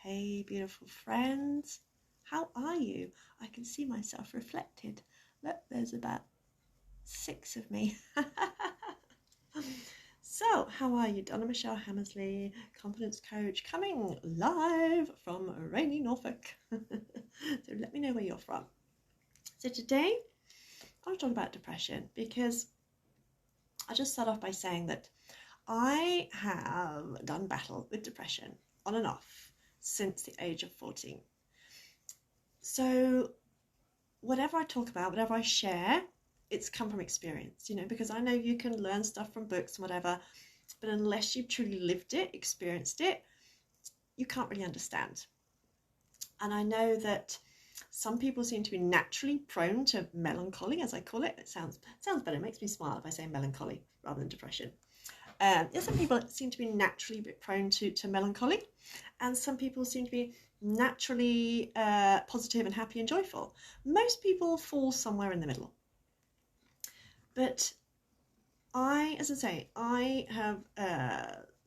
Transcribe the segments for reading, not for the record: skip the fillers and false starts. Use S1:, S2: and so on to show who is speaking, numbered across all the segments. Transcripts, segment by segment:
S1: Hey, beautiful friends. How are you? I can see myself reflected. Look, there's about 6 of me. So, how are you? Donna Michelle Hammersley, confidence coach, coming live from rainy Norfolk. So let me know where you're from. So today, I want to talk about depression because I just start off by saying that I have done battle with depression on and off since the age of 14. So whatever I talk about, whatever I share, it's come from experience, because I know you can learn stuff from books and whatever, but unless you've truly lived it, experienced it, you can't really understand. And I know that some people seem to be naturally prone to melancholy, as I call it. It sounds better. It makes me smile if I say melancholy rather than depression. Some people seem to be naturally prone to melancholy, and some people seem to be naturally positive and happy and joyful. Most people fall somewhere in the middle. But I have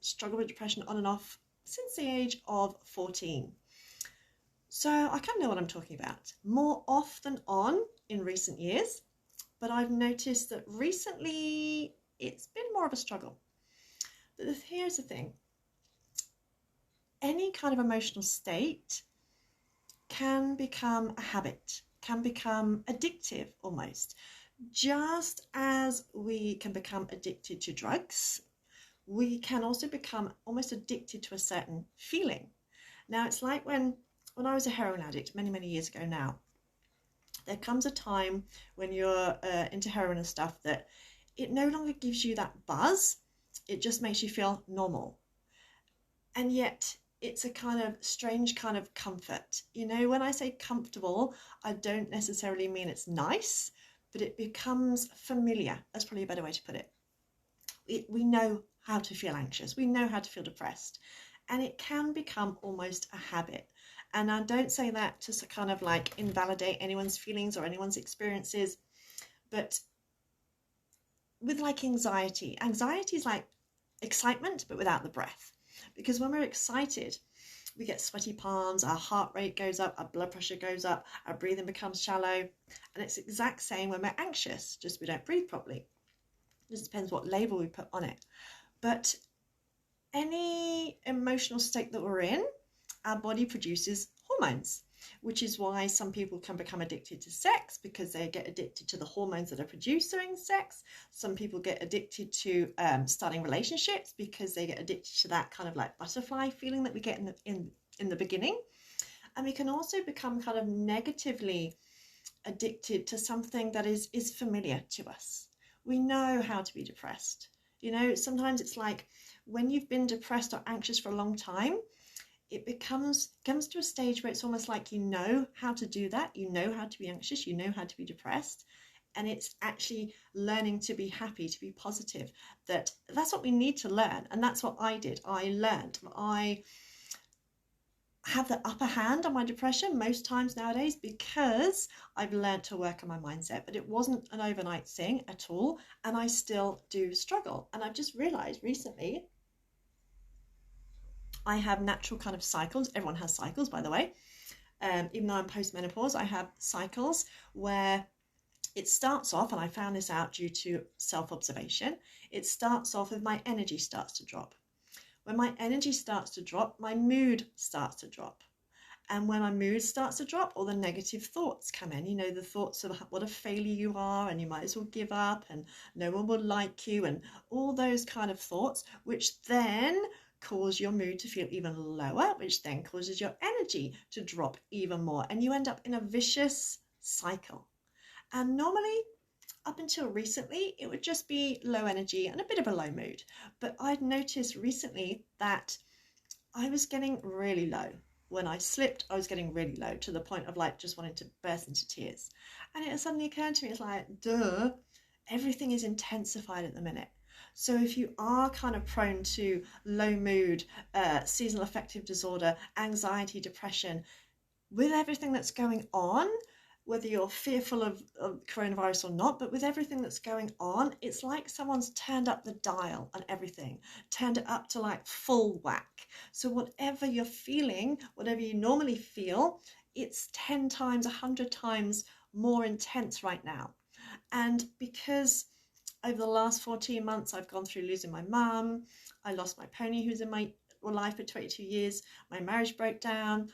S1: struggled with depression on and off since the age of 14. So I kind of know what I'm talking about. More off than on in recent years, but I've noticed that recently it's been more of a struggle. But here's the thing. Any kind of emotional state can become a habit, can become addictive almost. Just as we can become addicted to drugs, we can also become almost addicted to a certain feeling. Now, it's like when I was a heroin addict many years ago now, there comes a time when you're into heroin and stuff that it no longer gives you that buzz. It just makes you feel normal. And yet it's a kind of strange kind of comfort. When I say comfortable, I don't necessarily mean it's nice, but it becomes familiar. That's probably a better way to put it. We know how to feel anxious. We know how to feel depressed. And it can become almost a habit. And I don't say that to kind of like invalidate anyone's feelings or anyone's experiences. But with like anxiety is like excitement, but without the breath. Because when we're excited, we get sweaty palms, our heart rate goes up, our blood pressure goes up, our breathing becomes shallow. And it's the exact same when we're anxious, just we don't breathe properly. It just depends what label we put on it. But any emotional state that we're in, our body produces hormones, which is why some people can become addicted to sex because they get addicted to the hormones that are produced during sex. Some people get addicted to starting relationships because they get addicted to that kind of like butterfly feeling that we get in the beginning. And we can also become kind of negatively addicted to something that is familiar to us. We know how to be depressed. Sometimes it's like when you've been depressed or anxious for a long time, it comes to a stage where it's almost like you know how to do that. You know how to be anxious. You know how to be depressed. And it's actually learning to be happy, to be positive. That's what we need to learn. And that's what I did. I learned. I have the upper hand on my depression most times nowadays because I've learned to work on my mindset. But it wasn't an overnight thing at all. And I still do struggle. And I've just realized recently, I have natural kind of cycles. Everyone has cycles, by the way. Even though I'm post-menopause, I have cycles where it starts off, and I found this out due to self-observation, it starts off with my energy starts to drop. When my energy starts to drop, my mood starts to drop. And when my mood starts to drop, all the negative thoughts come in. The thoughts of what a failure you are and you might as well give up and no one will like you and all those kind of thoughts, which then cause your mood to feel even lower, which then causes your energy to drop even more. And you end up in a vicious cycle. And normally, up until recently, it would just be low energy and a bit of a low mood. But I'd noticed recently that I was getting really low. When I slipped, I was getting really low to the point of like just wanting to burst into tears. And it suddenly occurred to me, it's like, duh, everything is intensified at the minute. So if you are kind of prone to low mood, seasonal affective disorder, anxiety, depression, with everything that's going on, whether you're fearful of coronavirus or not, but with everything that's going on, it's like someone's turned up the dial on everything, turned it up to like full whack. So whatever you're feeling, whatever you normally feel, it's 10 times, 100 times more intense right now. And because over the last 14 months, I've gone through losing my mum, I lost my pony who's in my life for 22 years, my marriage broke down,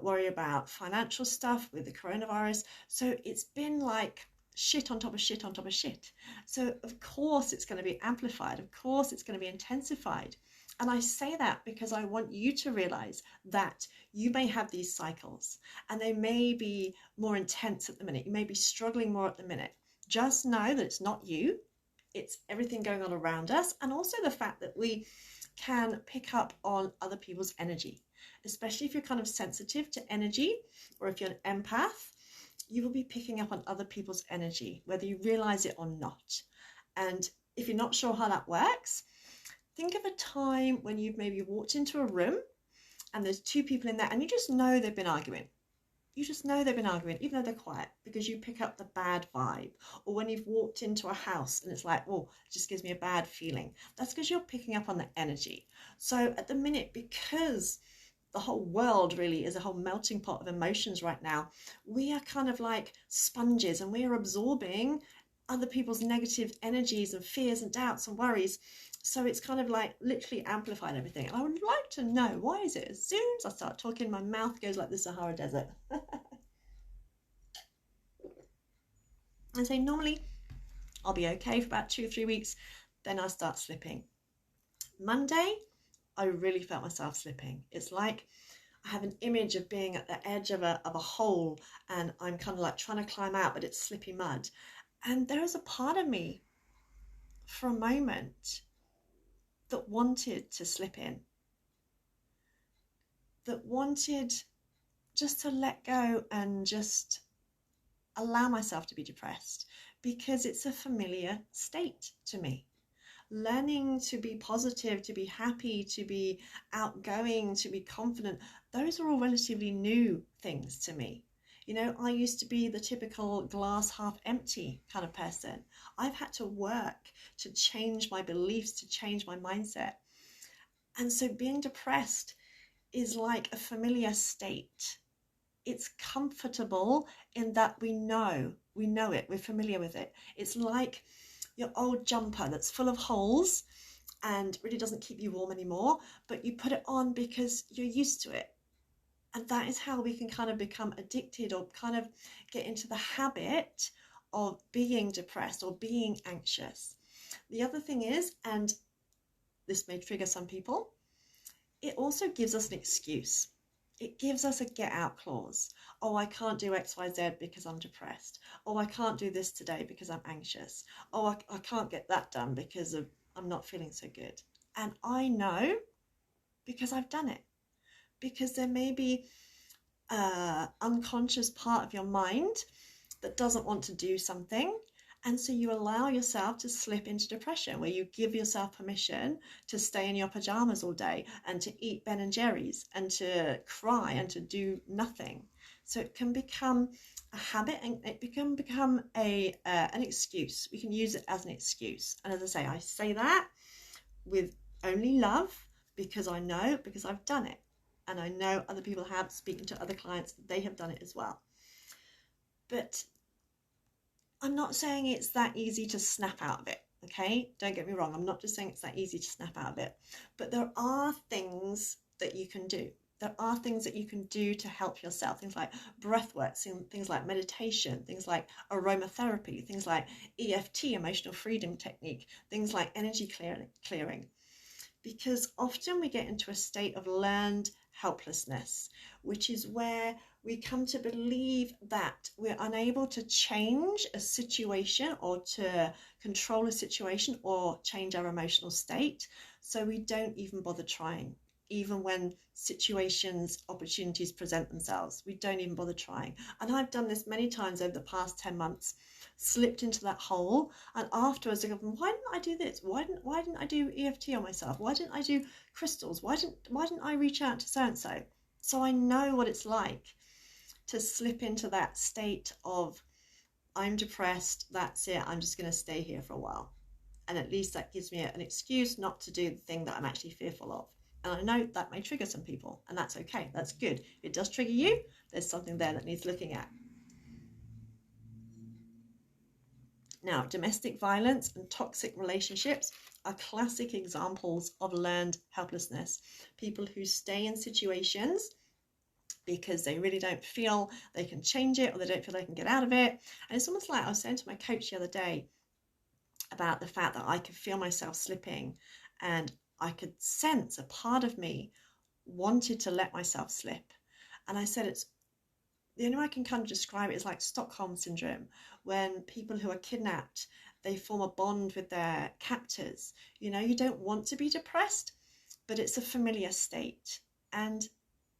S1: worry about financial stuff with the coronavirus. So it's been like shit on top of shit on top of shit. So of course it's going to be amplified. Of course it's going to be intensified. And I say that because I want you to realize that you may have these cycles and they may be more intense at the minute. You may be struggling more at the minute. Just know that it's not you. It's everything going on around us. And also the fact that we can pick up on other people's energy, especially if you're kind of sensitive to energy, or if you're an empath, you will be picking up on other people's energy, whether you realize it or not. And if you're not sure how that works, think of a time when you've maybe walked into a room and there's two people in there and you just know they've been arguing. You just know they've been arguing, even though they're quiet, because you pick up the bad vibe. Or when you've walked into a house and it's like, oh, it just gives me a bad feeling. That's because you're picking up on the energy. So at the minute, because the whole world really is a whole melting pot of emotions right now, we are kind of like sponges and we are absorbing other people's negative energies and fears and doubts and worries. So it's kind of like literally amplified everything. And I would like to know, why is it as soon as I start talking, my mouth goes like the Sahara Desert? And so normally I'll be okay for about 2 or 3 weeks. Then I start slipping. Monday, I really felt myself slipping. It's like I have an image of being at the edge of a hole and I'm kind of like trying to climb out, but it's slippy mud. And there is a part of me for a moment that wanted to slip in, that wanted just to let go and just allow myself to be depressed, because it's a familiar state to me. Learning to be positive, to be happy, to be outgoing, to be confident, those are all relatively new things to me. You know, I used to be the typical glass half empty kind of person. I've had to work to change my beliefs, to change my mindset. And so being depressed is like a familiar state. It's comfortable in that we know it, we're familiar with it. It's like your old jumper that's full of holes and really doesn't keep you warm anymore, but you put it on because you're used to it. And that is how we can kind of become addicted or kind of get into the habit of being depressed or being anxious. The other thing is, and this may trigger some people, it also gives us an excuse. It gives us a get out clause. Oh, I can't do X, Y, Z because I'm depressed. Oh, I can't do this today because I'm anxious. Oh, I can't get that done because I'm not feeling so good. And I know because I've done it. Because there may be an unconscious part of your mind that doesn't want to do something. And so you allow yourself to slip into depression, where you give yourself permission to stay in your pajamas all day and to eat Ben and Jerry's and to cry and to do nothing. So it can become a habit and it can become an excuse. We can use it as an excuse. And as I say that with only love, because I know, because I've done it. And I know other people have, speaking to other clients, they have done it as well. But I'm not saying it's that easy to snap out of it, okay? Don't get me wrong. I'm not just saying it's that easy to snap out of it. But there are things that you can do. There are things that you can do to help yourself. Things like breath work, things like meditation, things like aromatherapy, things like EFT, emotional freedom technique, things like energy clearing. Because often we get into a state of learned helplessness, which is where we come to believe that we're unable to change a situation or to control a situation or change our emotional state. So we don't even bother trying. Even when situations, opportunities present themselves, we don't even bother trying. And I've done this many times over the past 10 months, slipped into that hole. And afterwards I go, why didn't I do this? Why didn't I do EFT on myself? Why didn't I do crystals? Why didn't I reach out to so-and-so? So I know what it's like. to slip into that state of, I'm depressed, that's it, I'm just going to stay here for a while. And at least that gives me an excuse not to do the thing that I'm actually fearful of. And I know that may trigger some people, and that's okay. That's good. If it does trigger you, there's something there that needs looking at. Now, domestic violence and toxic relationships are classic examples of learned helplessness. People who stay in situations because they really don't feel they can change it, or they don't feel they can get out of it. And it's almost like I was saying to my coach the other day about the fact that I could feel myself slipping, and I could sense a part of me wanted to let myself slip. And I said, it's the only way I can kind of describe it is like Stockholm syndrome, when people who are kidnapped, they form a bond with their captors. You know, you don't want to be depressed, but it's a familiar state. And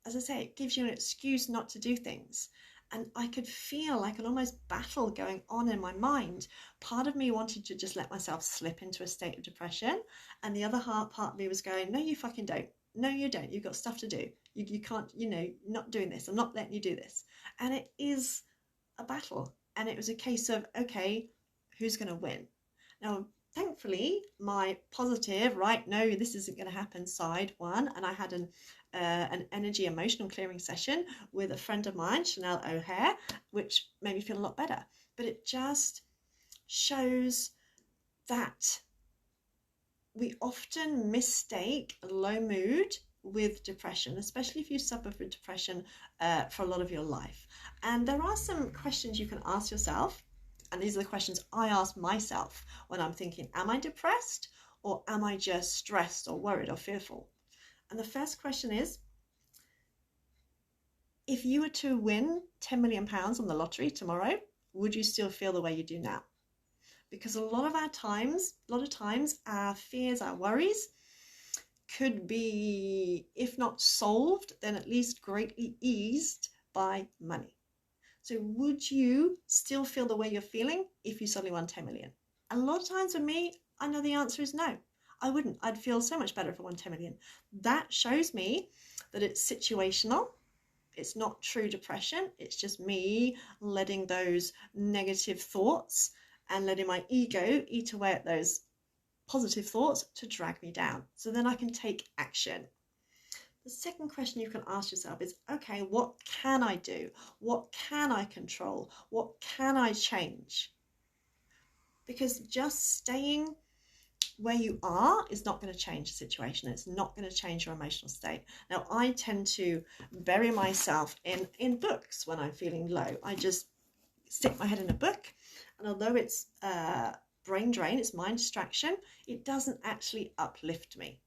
S1: as I say, it gives you an excuse not to do things. And I could feel like an almost battle going on in my mind. Part of me wanted to just let myself slip into a state of depression. And the other part of me was going, no, you fucking don't. No, you don't. You've got stuff to do. You can't, not doing this. I'm not letting you do this. And it is a battle. And it was a case of, okay, who's going to win? Now, thankfully, my positive, right, no, this isn't going to happen side won. And I had an energy emotional clearing session with a friend of mine, Chanel O'Hare, which made me feel a lot better. But it just shows that we often mistake low mood with depression, especially if you suffer from depression for a lot of your life. And there are some questions you can ask yourself, and these are the questions I ask myself when I'm thinking, am I depressed, or am I just stressed or worried or fearful? And the first question is, if you were to win £10 million on the lottery tomorrow, would you still feel the way you do now? Because a lot of times, our fears, our worries could be, if not solved, then at least greatly eased by money. So would you still feel the way you're feeling if you suddenly won 10 million? A lot of times for me, I know the answer is no. I wouldn't. I'd feel so much better if I won 10 million. That shows me that it's situational. It's not true depression. It's just me letting those negative thoughts and letting my ego eat away at those positive thoughts to drag me down. So then I can take action. The second question you can ask yourself is, okay, what can I do? What can I control? What can I change? Because just staying where you are is not going to change the situation. It's not going to change your emotional state. Now, I tend to bury myself in books when I'm feeling low. I just stick my head in a book, and although it's brain drain, it's mind distraction, it doesn't actually uplift me.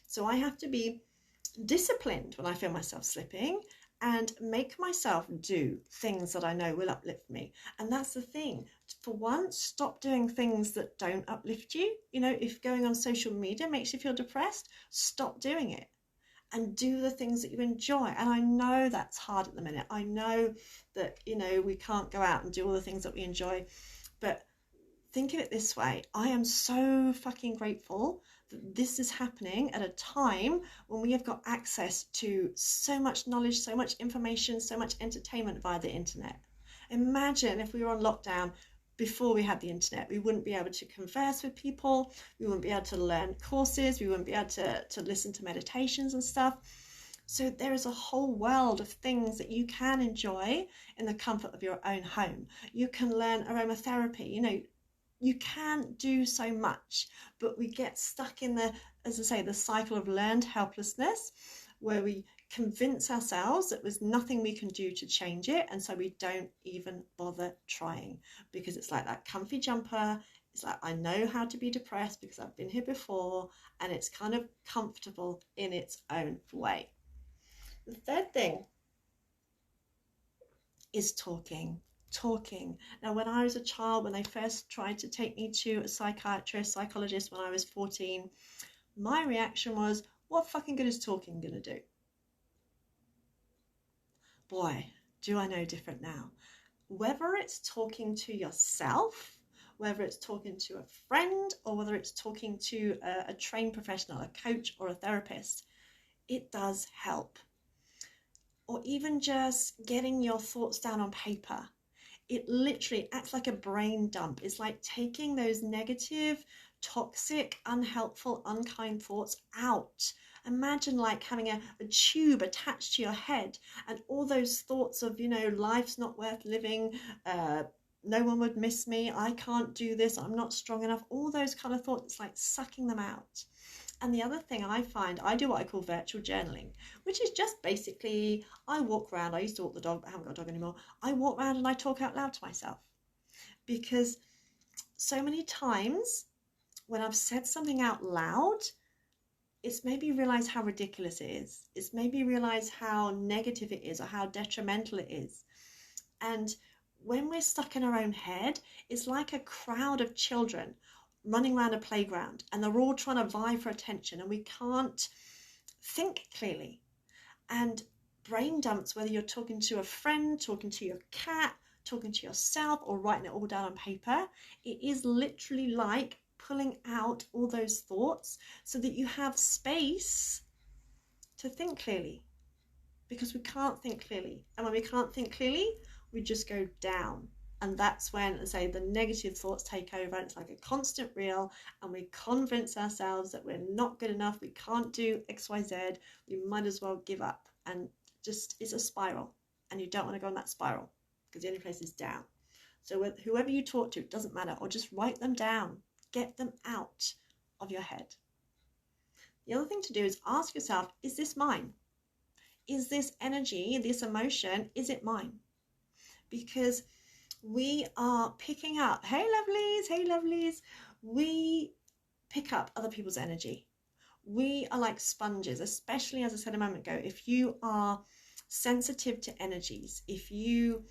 S1: So I have to be disciplined when I feel myself slipping and make myself do things that I know will uplift me. And that's the thing. For once, stop doing things that don't uplift you. You know, if going on social media makes you feel depressed, stop doing it and do the things that you enjoy. And I know that's hard at the minute. I know that, we can't go out and do all the things that we enjoy, but think of it this way. I am so fucking grateful that this is happening at a time when we have got access to so much knowledge, so much information, so much entertainment via the internet. Imagine if we were on lockdown before we had the internet. We wouldn't be able to converse with people. We wouldn't be able to learn courses. We wouldn't be able to listen to meditations and stuff. So there is a whole world of things that you can enjoy in the comfort of your own home. You can learn aromatherapy, you can do so much, but we get stuck in the cycle of learned helplessness, where we convince ourselves that there's nothing we can do to change it, and so we don't even bother trying, because it's like that comfy jumper. It's like, I know how to be depressed because I've been here before, and it's kind of comfortable in its own way. The third thing is talking. Now, when I was a child, when they first tried to take me to a psychologist when I was 14, my reaction was, what fucking good is talking gonna do? Boy, do I know different now. Whether it's talking to yourself, whether it's talking to a friend, or whether it's talking to a trained professional, a coach or a therapist, it does help. or even just getting your thoughts down on paper. It literally acts like a brain dump. It's like taking those negative, toxic, unhelpful, unkind thoughts out. Imagine like having a tube attached to your head, and all those thoughts of, life's not worth living, no one would miss me, I can't do this, I'm not strong enough, all those kind of thoughts, it's like sucking them out. And the other thing I find, I do what I call virtual journaling, which is just basically, I walk around, I used to walk the dog, but I haven't got a dog anymore. I walk around and I talk out loud to myself, because so many times when I've said something out loud, it's made me realize how ridiculous it is. It's made me realize how negative it is or how detrimental it is. And when we're stuck in our own head, it's like a crowd of children running around a playground, and they're all trying to vie for attention, and we can't think clearly. And brain dumps, whether you're talking to a friend, talking to your cat, talking to yourself, or writing it all down on paper, it is literally like pulling out all those thoughts so that you have space to think clearly, because we can't think clearly. And when we can't think clearly, we just go down. And that's when, let's say, the negative thoughts take over. It's like a constant reel, and we convince ourselves that we're not good enough, we can't do XYZ, we might as well give up. And just, it's a spiral, and you don't want to go on that spiral, because the only place is down. So with whoever you talk to, it doesn't matter, or just write them down, get them out of your head. The other thing to do is ask yourself, is this mine? Is this energy, this emotion, is it mine? Because we are picking up, hey lovelies, we pick up other people's energy. We are like sponges, especially, as I said a moment ago, if you are sensitive to energies, if you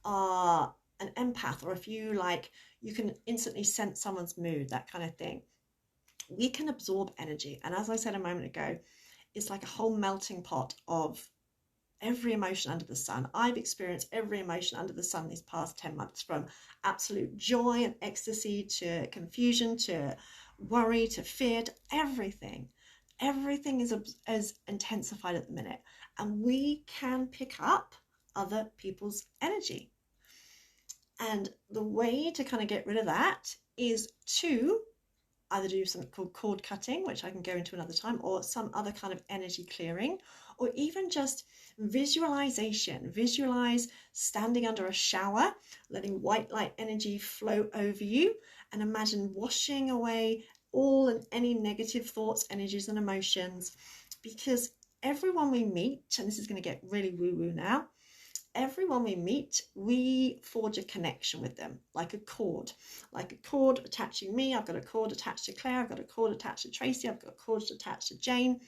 S1: are an empath, or if you can instantly sense someone's mood, that kind of thing, we can absorb energy. And as I said a moment ago, it's like a whole melting pot of every emotion under the sun. I've experienced every emotion under the sun these past 10 months, from absolute joy and ecstasy to confusion to worry to fear to everything. Everything is intensified at the minute, and we can pick up other people's energy. And the way to kind of get rid of that is to either do something called cord cutting, which I can go into another time, or some other kind of energy clearing, or even just visualization. Visualize standing under a shower, letting white light energy flow over you, and imagine washing away all and any negative thoughts, energies, and emotions. Because everyone we meet, and this is going to get really woo-woo now, everyone we meet, we forge a connection with them, like a cord attaching me. I've got a cord attached to Claire, I've got a cord attached to Tracy, I've got a cord attached to Jane.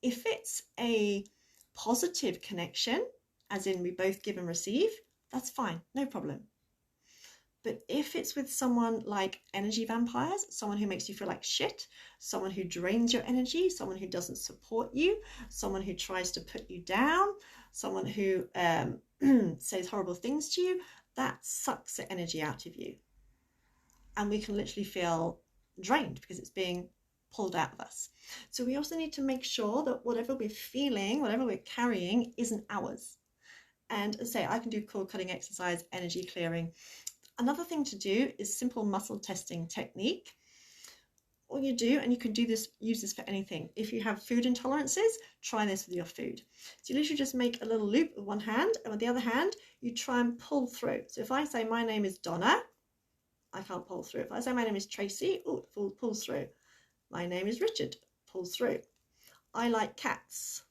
S1: If it's a positive connection, as in we both give and receive, that's fine, no problem. But if it's with someone like energy vampires, someone who makes you feel like shit, someone who drains your energy, someone who doesn't support you, someone who tries to put you down, someone who says horrible things to you, that sucks the energy out of you. And we can literally feel drained because it's being pulled out of us. So we also need to make sure that whatever we're feeling, whatever we're carrying, isn't ours. And as I say, I can do cord cutting exercise, energy clearing. Another thing to do is simple muscle testing technique. All you do, and you can do this, use this for anything. If you have food intolerances, try this with your food. So you literally just make a little loop with one hand, and with the other hand, you try and pull through. So if I say my name is Donna, I can't pull through. If I say my name is Tracy, oh, it pulls through. My name is Richard, pulls through. I like cats.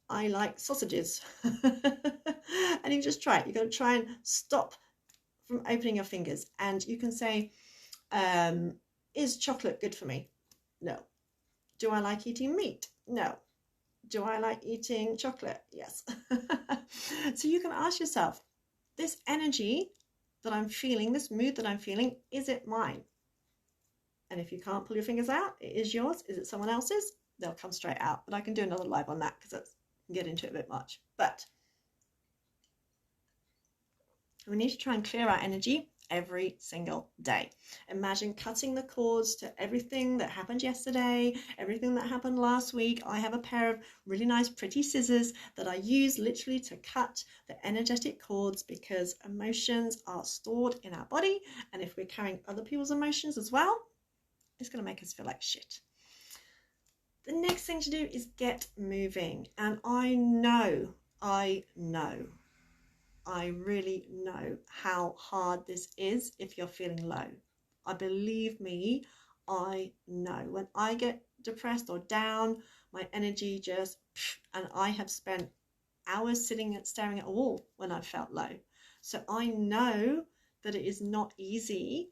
S1: I like sausages. And you just try it. You've got to try and stop from opening your fingers, and you can say, is chocolate good for me? No. Do I like eating meat? No. Do I like eating chocolate? Yes. So you can ask yourself, this energy that I'm feeling, this mood that I'm feeling, is it mine? And if you can't pull your fingers out, it is yours. Is it someone else's? They'll come straight out. But I can do another live on that because I can get into it a bit much. But we need to try and clear our energy every single day. Imagine cutting the cords to everything that happened yesterday, everything that happened last week. I have a pair of really nice pretty scissors that I use literally to cut the energetic cords, because emotions are stored in our body, and if we're carrying other people's emotions as well, it's going to make us feel like shit. The next thing to do is get moving. And I really know how hard this is if you're feeling low. Believe me, I know. When I get depressed or down, my energy just, and I have spent hours sitting and staring at a wall when I felt low. So I know that it is not easy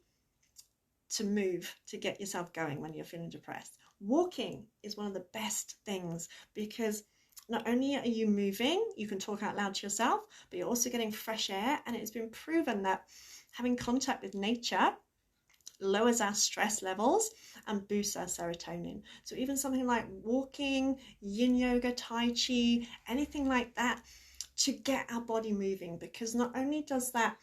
S1: to move, to get yourself going when you're feeling depressed. Walking is one of the best things, because not only are you moving, you can talk out loud to yourself, but you're also getting fresh air. And it's been proven that having contact with nature lowers our stress levels and boosts our serotonin. So even something like walking, yin yoga, tai chi, anything like that, to get our body moving, because not only does that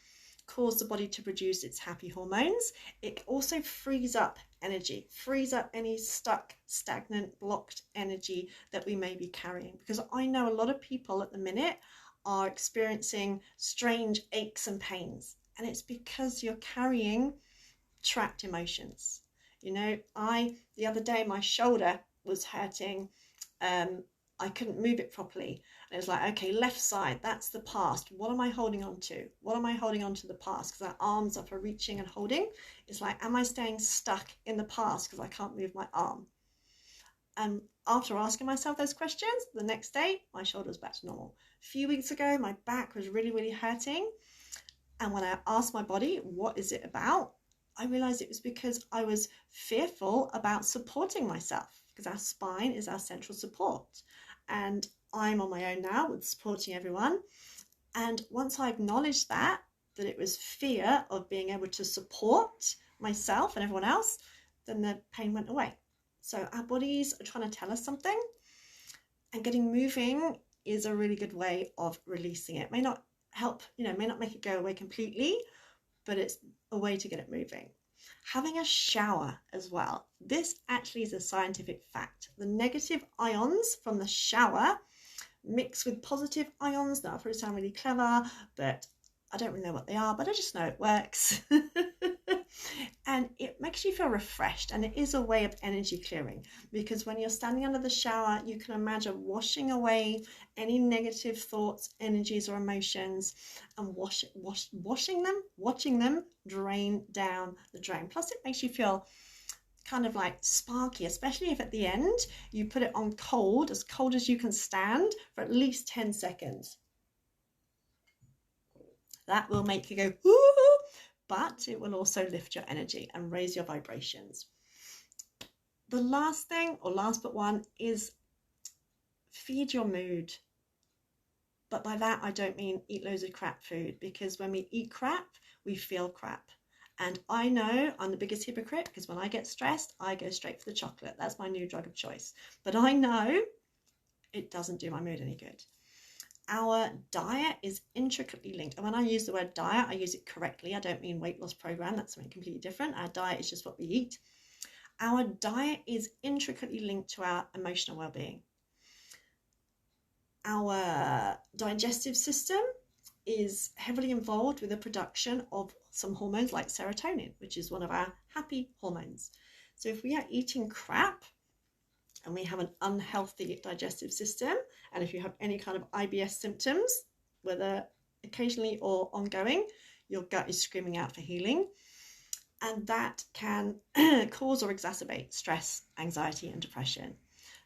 S1: cause the body to produce its happy hormones, it also frees up energy, frees up any stuck, stagnant, blocked energy that we may be carrying. Because I know a lot of people at the minute are experiencing strange aches and pains, and it's because you're carrying trapped emotions. You know, the other day my shoulder was hurting. I couldn't move it properly. And it was like, okay, left side, that's the past. What am I holding on to? What am I holding on to the past? Because our arms are for reaching and holding. It's like, am I staying stuck in the past because I can't move my arm? And after asking myself those questions, the next day, my shoulder was back to normal. A few weeks ago, my back was really, really hurting. And when I asked my body, what is it about? I realized it was because I was fearful about supporting myself, because our spine is our central support. And I'm on my own now with supporting everyone. And once I acknowledged that it was fear of being able to support myself and everyone else, then the pain went away. So our bodies are trying to tell us something, and getting moving is a really good way of releasing it. It may not help, may not make it go away completely, but it's a way to get it moving. Having a shower as well. This actually is a scientific fact. The negative ions from the shower mix with positive ions. Now, I probably sound really clever, but I don't really know what they are, but I just know it works. And it makes you feel refreshed, and it is a way of energy clearing, because when you're standing under the shower, you can imagine washing away any negative thoughts, energies, or emotions, and watching them drain down the drain. Plus, it makes you feel kind of like sparky, especially if at the end you put it on cold as you can stand, for at least 10 seconds. That will make you go, ooh, but it will also lift your energy and raise your vibrations. The last thing, or last but one, is feed your mood. But by that, I don't mean eat loads of crap food, because when we eat crap, we feel crap. And I know I'm the biggest hypocrite, because when I get stressed, I go straight for the chocolate. That's my new drug of choice. But I know it doesn't do my mood any good. Our diet is intricately linked. And when I use the word diet, I use it correctly. I don't mean weight loss program. That's something completely different. Our diet is just what we eat. Our diet is intricately linked to our emotional well-being. Our digestive system is heavily involved with the production of some hormones like serotonin, which is one of our happy hormones. So if we are eating crap, and we have an unhealthy digestive system, and if you have any kind of IBS symptoms, whether occasionally or ongoing, your gut is screaming out for healing, and that can cause or exacerbate stress, anxiety, and depression.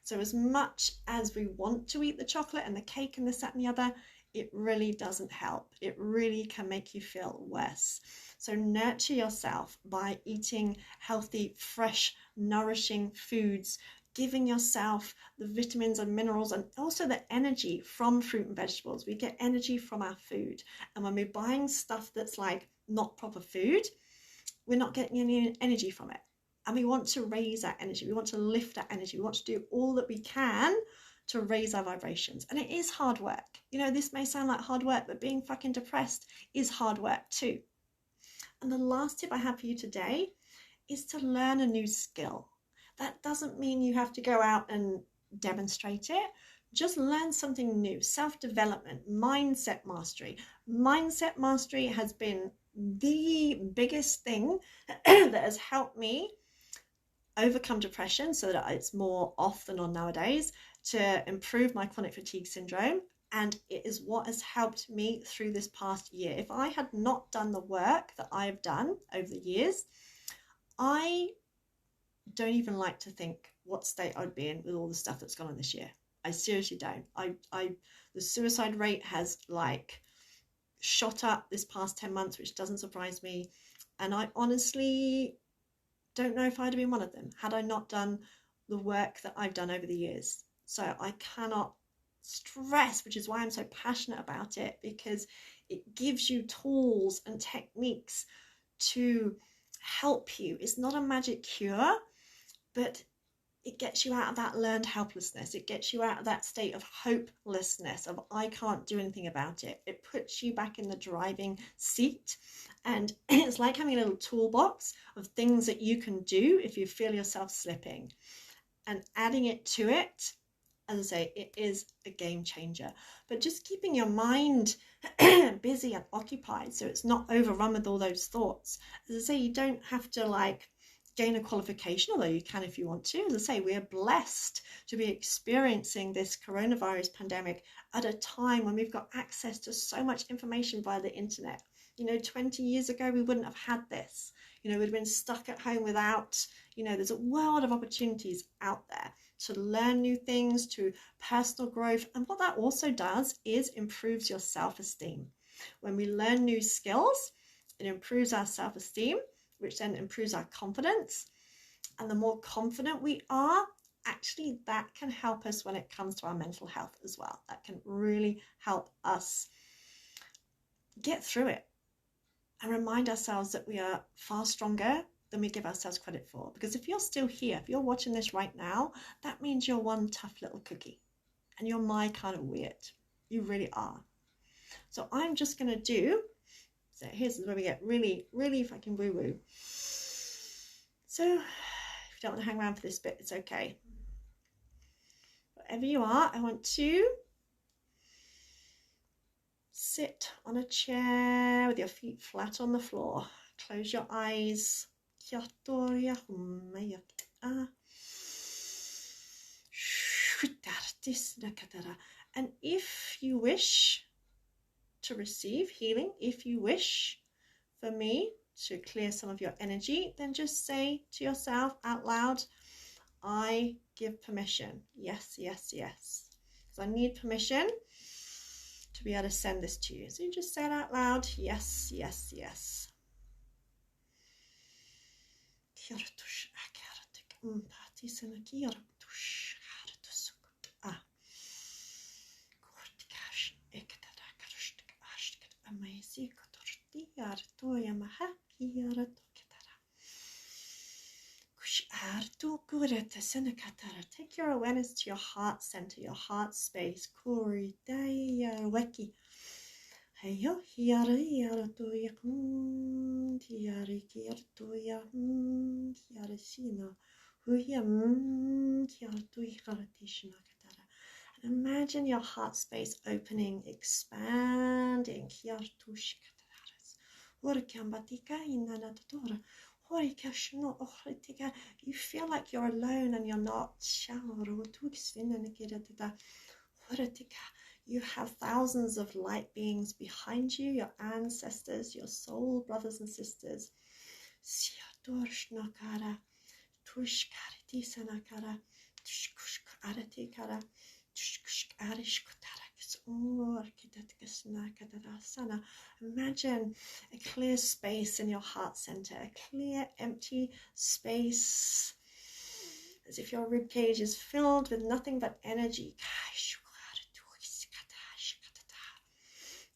S1: So as much as we want to eat the chocolate and the cake and this, that, and the other, it really doesn't help. It really can make you feel worse. So nurture yourself by eating healthy, fresh, nourishing foods, giving yourself the vitamins and minerals, and also the energy from fruit and vegetables. We get energy from our food. And when we're buying stuff that's like not proper food, we're not getting any energy from it. And we want to raise our energy. We want to lift our energy. We want to do all that we can to raise our vibrations. And it is hard work. This may sound like hard work, but being fucking depressed is hard work too. And the last tip I have for you today is to learn a new skill. That doesn't mean you have to go out and demonstrate it. Just learn something new. Self-development, mindset mastery. Mindset mastery has been the biggest thing that has helped me overcome depression so that it's more off than on nowadays, to improve my chronic fatigue syndrome. And it is what has helped me through this past year. If I had not done the work that I've done over the years, I don't even like to think what state I'd be in with all the stuff that's gone on this year. I seriously don't. The suicide rate has like shot up this past 10 months, which doesn't surprise me. And I honestly don't know if I'd have been one of them had I not done the work that I've done over the years. So I cannot stress, which is why I'm so passionate about it, because it gives you tools and techniques to help you. It's not a magic cure, but it gets you out of that learned helplessness. It gets you out of that state of hopelessness, of I can't do anything about it. It puts you back in the driving seat. And it's like having a little toolbox of things that you can do if you feel yourself slipping. And adding it to it, as I say, it is a game changer. But just keeping your mind busy and occupied so it's not overrun with all those thoughts. As I say, you don't have to like gain a qualification, although you can if you want to. As I say, we are blessed to be experiencing this coronavirus pandemic at a time when we've got access to so much information via the internet. 20 years ago, we wouldn't have had this. We'd have been stuck at home without, there's a world of opportunities out there to learn new things, to personal growth. And what that also does is improves your self-esteem. When we learn new skills, it improves our self-esteem, which then improves our confidence. And the more confident we are, actually that can help us when it comes to our mental health as well. That can really help us get through it and remind ourselves that we are far stronger than we give ourselves credit for. Because if you're still here, if you're watching this right now, that means you're one tough little cookie and you're my kind of weird. You really are. So I'm just going to do, so here's where we get really, really fucking woo-woo. So if you don't want to hang around for this bit, it's okay. Wherever you are, I want to sit on a chair with your feet flat on the floor. Close your eyes. And if you wish to receive healing, if you wish for me to clear some of your energy, then just say to yourself out loud, I give permission. Yes, yes, yes. So I need permission to be able to send this to you. So you just say it out loud. Yes, yes, yes. Take your awareness to your heart center, your heart space. And imagine your heart space opening, expanding. You feel like you're alone and you're not. You have thousands of light beings behind you, your ancestors, your soul brothers and sisters. Imagine a clear space in your heart center, a clear, empty space, as if your rib cage is filled with nothing but energy.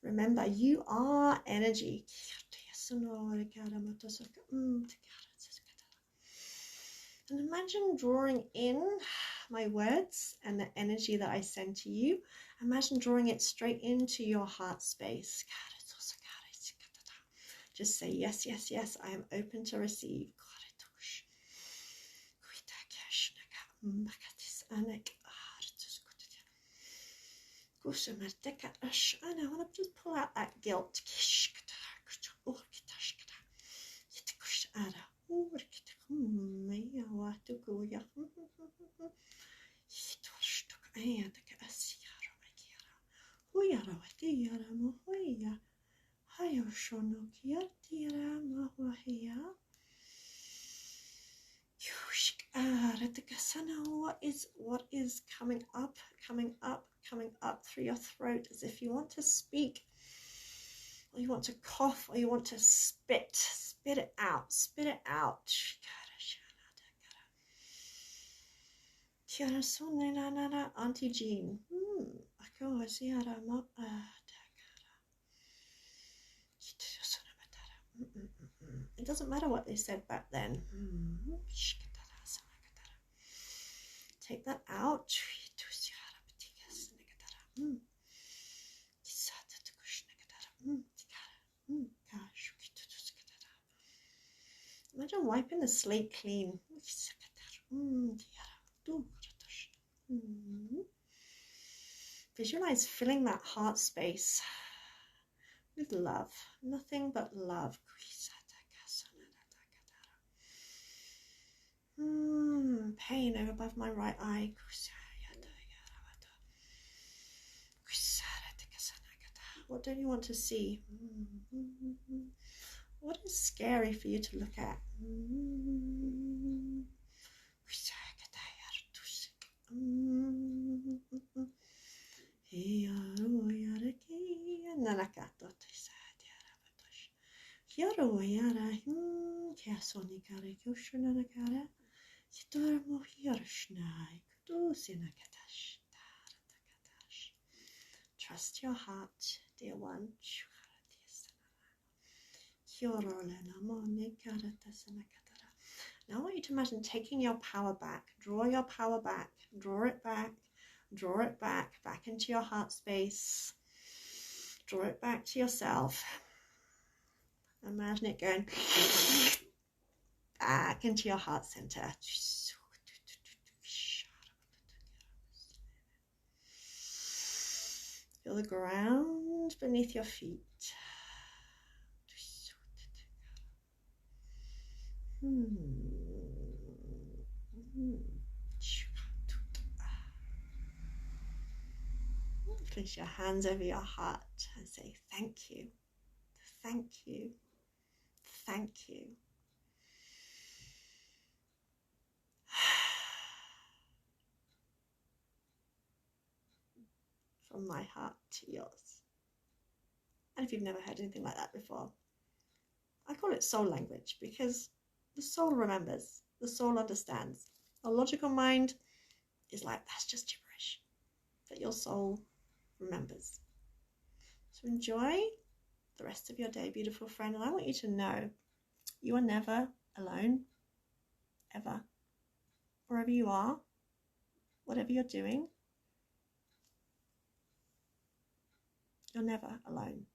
S1: Remember, you are energy. And imagine drawing in my words and the energy that I send to you. Imagine drawing it straight into your heart space. Just say, yes, yes, yes, I am open to receive. And I want to just pull out that guilt. What is coming up through your throat, as if you want to speak, or you want to cough, or you want to spit it out. Auntie Jean. It doesn't matter what they said back then. Take that out. Imagine wiping the slate clean. Visualize filling that heart space with love, nothing but love. Pain over above my right eye. What don't you want to see? What is scary for you to look at? Trust your heart, dear one. Now I want you to imagine taking your power back. Draw your power back. Draw it back. Draw it back into your heart space. Draw it back to yourself. Imagine it going back into your heart center. Feel the ground beneath your feet. Place your hands over your heart and say thank you, thank you, thank you. From my heart to yours. And if you've never heard anything like that before, I call it soul language, because the soul remembers, the soul understands. Our logical mind is like, that's just gibberish. But your soul remembers. So enjoy the rest of your day, beautiful friend. And I want you to know you are never alone, ever. Wherever you are, whatever you're doing, you're never alone.